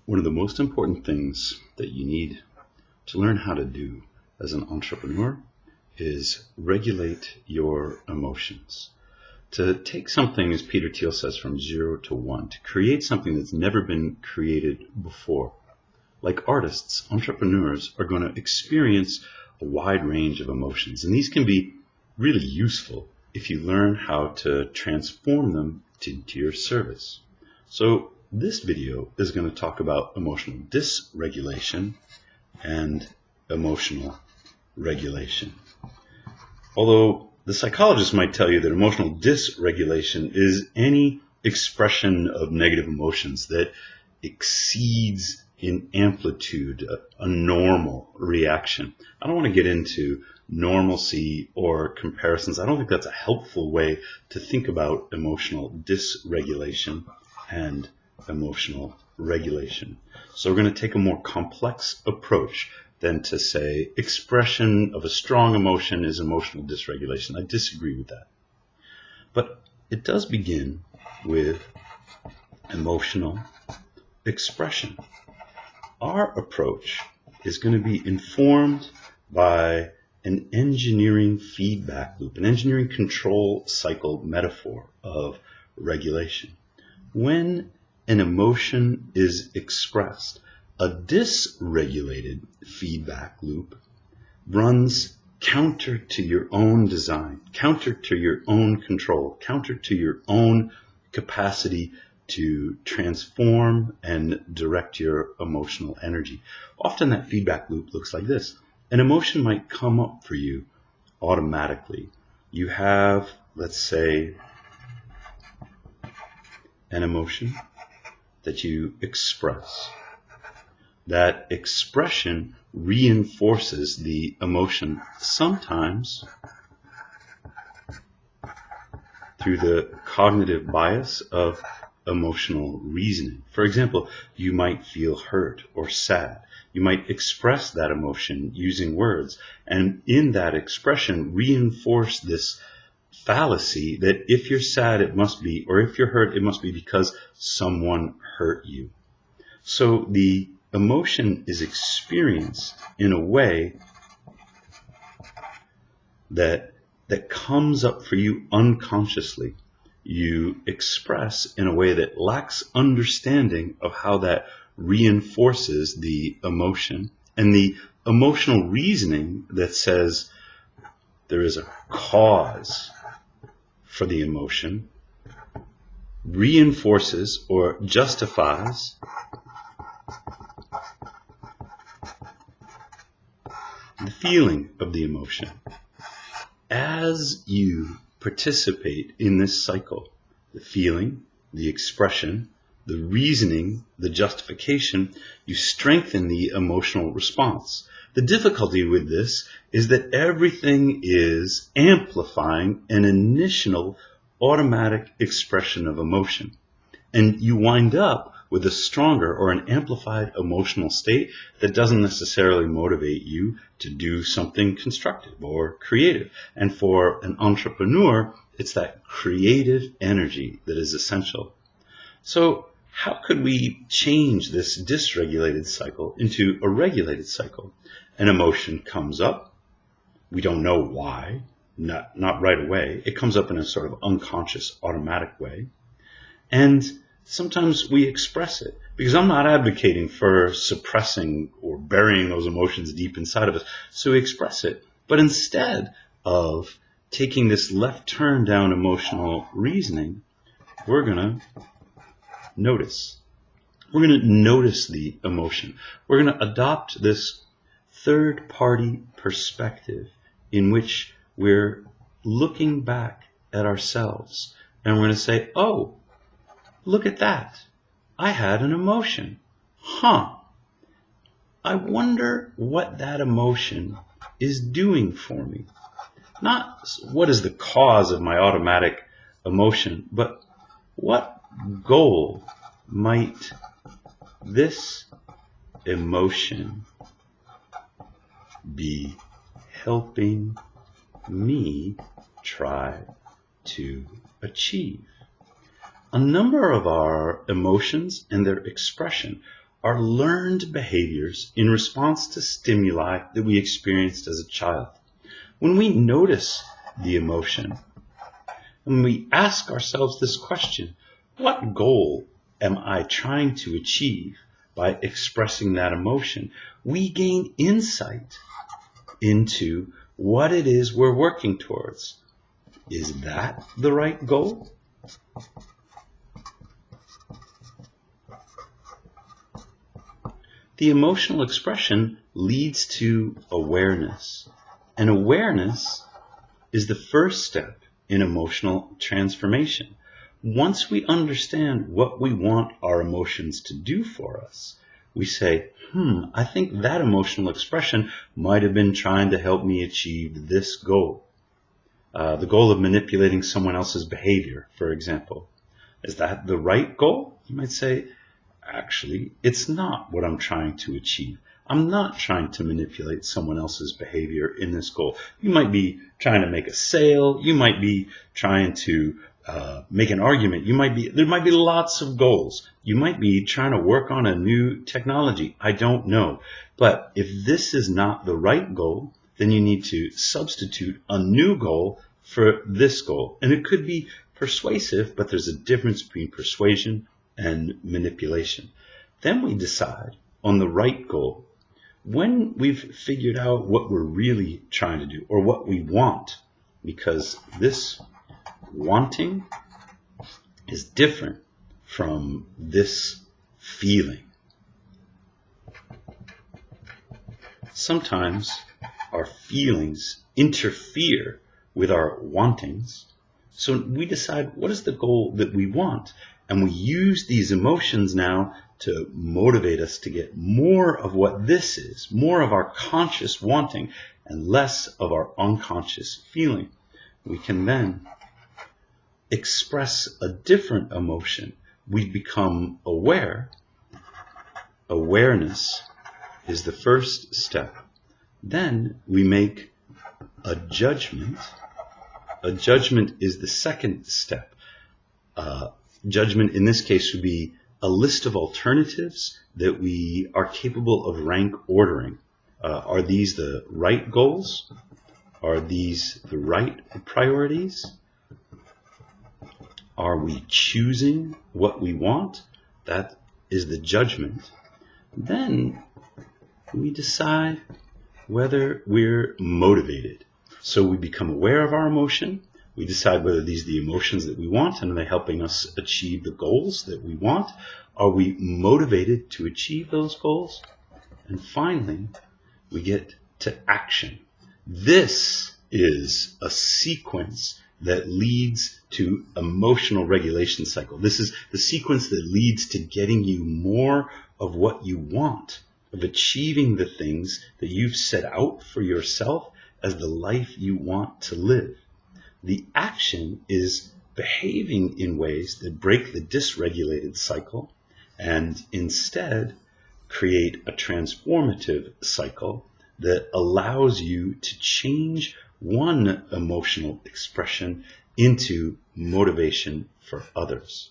One of the most important things that you need to learn how to do as an entrepreneur is regulate your emotions. To take something, as Peter Thiel says, from 0 to 1, to create something that's never been created before. Like artists, entrepreneurs are going to experience a wide range of emotions, and these can be really useful if you learn how to transform them into your service. So this video is going to talk about emotional dysregulation and emotional regulation. Although the psychologist might tell you that emotional dysregulation is any expression of negative emotions that exceeds in amplitude a normal reaction. I don't want to get into normalcy or comparisons. I don't think that's a helpful way to think about emotional dysregulation and emotional regulation. So we're going to take a more complex approach than to say expression of a strong emotion is emotional dysregulation. I disagree with that. But it does begin with emotional expression. Our approach is going to be informed by an engineering feedback loop, an engineering control cycle metaphor of regulation. When an emotion is expressed, a dysregulated feedback loop runs counter to your own design, counter to your own control, counter to your own capacity to transform and direct your emotional energy. Often that feedback loop looks like this. An emotion might come up for you automatically. You have, let's say, an emotion that you express. That expression reinforces the emotion, sometimes through the cognitive bias of emotional reasoning. For example, you might feel hurt or sad. You might express that emotion using words, and in that expression reinforce this fallacy that if you're sad, it must be, or if you're hurt, it must be because someone hurt you. So the emotion is experienced in a way that comes up for you unconsciously. You express in a way that lacks understanding of how that reinforces the emotion, and the emotional reasoning that says there is a cause for the emotion reinforces or justifies the feeling of the emotion. As you participate in this cycle, the feeling, the expression, the reasoning, the justification, you strengthen the emotional response. The difficulty with this is that everything is amplifying an initial automatic expression of emotion. And you wind up with a stronger or an amplified emotional state that doesn't necessarily motivate you to do something constructive or creative. And for an entrepreneur, it's that creative energy that is essential. So how could we change this dysregulated cycle into a regulated cycle? An emotion comes up. We don't know why, not right away. It comes up in a sort of unconscious, automatic way. And sometimes we express it, because I'm not advocating for suppressing or burying those emotions deep inside of us. So we express it. But instead of taking this left turn down emotional reasoning, we're going to notice. We're going to notice the emotion. We're going to adopt this third-party perspective in which we're looking back at ourselves, and we're going to say, oh, look at that. I had an emotion. I wonder what that emotion is doing for me. Not what is the cause of my automatic emotion, but what goal might this emotion be helping me try to achieve? A number of our emotions and their expression are learned behaviors in response to stimuli that we experienced as a child. When we notice the emotion, and we ask ourselves this question, what goal am I trying to achieve by expressing that emotion? We gain insight into what it is we're working towards. Is that the right goal? The emotional expression leads to awareness, and awareness is the first step in emotional transformation. Once we understand what we want our emotions to do for us, we say, I think that emotional expression might have been trying to help me achieve this goal. The goal of manipulating someone else's behavior, for example. Is that the right goal? You might say, actually, it's not what I'm trying to achieve. I'm not trying to manipulate someone else's behavior in this goal. You might be trying to make a sale. You might be trying to make an argument. There might be lots of goals. You might be trying to work on a new technology. I don't know. But if this is not the right goal, then you need to substitute a new goal for this goal. And it could be persuasive, but there's a difference between persuasion and manipulation. Then we decide on the right goal. When we've figured out what we're really trying to do or what we want, because this wanting is different from this feeling. Sometimes our feelings interfere with our wantings. So we decide what is the goal that we want, and we use these emotions now to motivate us to get more of what this is, more of our conscious wanting and less of our unconscious feeling. We can then express a different emotion. We become aware. Awareness is the first step. Then we make a judgment. A judgment is the second step. Judgment in this case would be a list of alternatives that we are capable of rank ordering. Are these the right goals? Are these the right priorities? Are we choosing what we want? That is the judgment. Then we decide whether we're motivated. So we become aware of our emotion. We decide whether these are the emotions that we want and are they helping us achieve the goals that we want. Are we motivated to achieve those goals? And finally, we get to action. This is a sequence that leads to emotional regulation cycle. This is the sequence that leads to getting you more of what you want, of achieving the things that you've set out for yourself as the life you want to live. The action is behaving in ways that break the dysregulated cycle and instead create a transformative cycle that allows you to change one emotional expression into motivation for others.